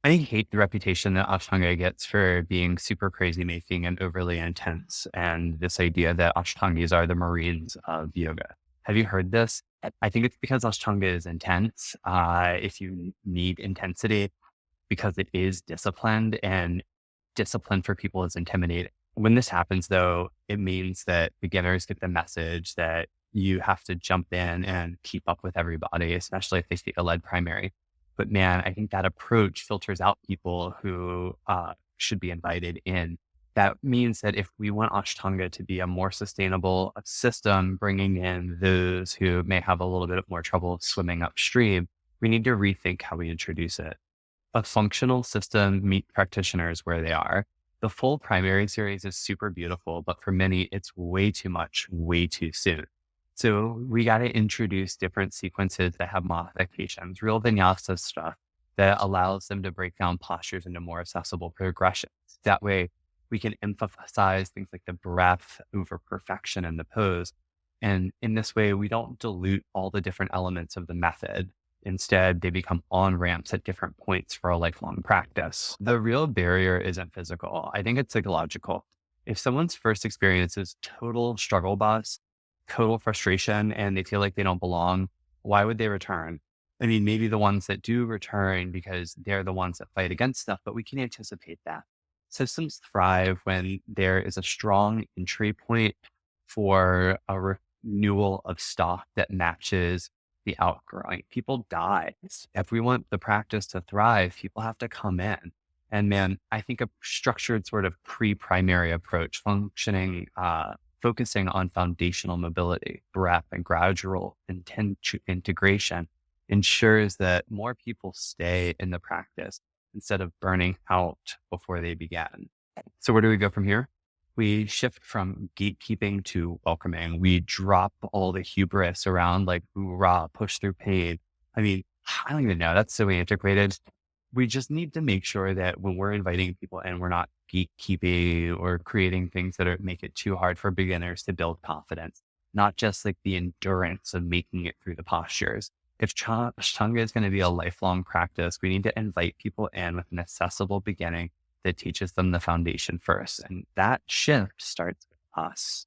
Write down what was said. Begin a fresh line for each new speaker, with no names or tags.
I hate the reputation that Ashtanga gets for being super crazy making and overly intense, and this idea that Ashtangis are the Marines of yoga. Have you heard this? I think it's because Ashtanga is intense. If you need intensity, because it is disciplined, and discipline for people is intimidating. When this happens, though, it means that beginners get the message that you have to jump in and keep up with everybody, especially if they see a lead primary. But man, I think that approach filters out people who should be invited in. That means that if we want Ashtanga to be a more sustainable system, bringing in those who may have a little bit more trouble swimming upstream, we need to rethink how we introduce it. A functional system meet practitioners where they are. The full primary series is super beautiful, but for many, it's way too much, way too soon. So we got to introduce different sequences that have modifications, real vinyasa stuff that allows them to break down postures into more accessible progressions. That way, we can emphasize things like the breath over perfection in the pose. And in this way, we don't dilute all the different elements of the method. Instead, they become on ramps at different points for a lifelong practice. The real barrier isn't physical. I think it's psychological. If someone's first experience is total struggle bus, total frustration, and they feel like they don't belong, why would they return? I mean, maybe the ones that do return because they're the ones that fight against stuff, but we can anticipate that. Systems thrive when there is a strong entry point for a renewal of stock that matches the outgrowing. People die. If we want the practice to thrive, people have to come in. And man, I think a structured sort of pre-primary approach, focusing on foundational mobility, breath, and gradual integration ensures that more people stay in the practice instead of burning out before they begin. So where do we go from here? We shift from gatekeeping to welcoming. We drop all the hubris around like hoorah, push through pain. I mean, I don't even know. That's so antiquated. We just need to make sure that when we're inviting people in, we're not gatekeeping or creating things that make it too hard for beginners to build confidence, not just like the endurance of making it through the postures. If Ashtanga is going to be a lifelong practice, we need to invite people in with an accessible beginning that teaches them the foundation first. And that shift starts with us.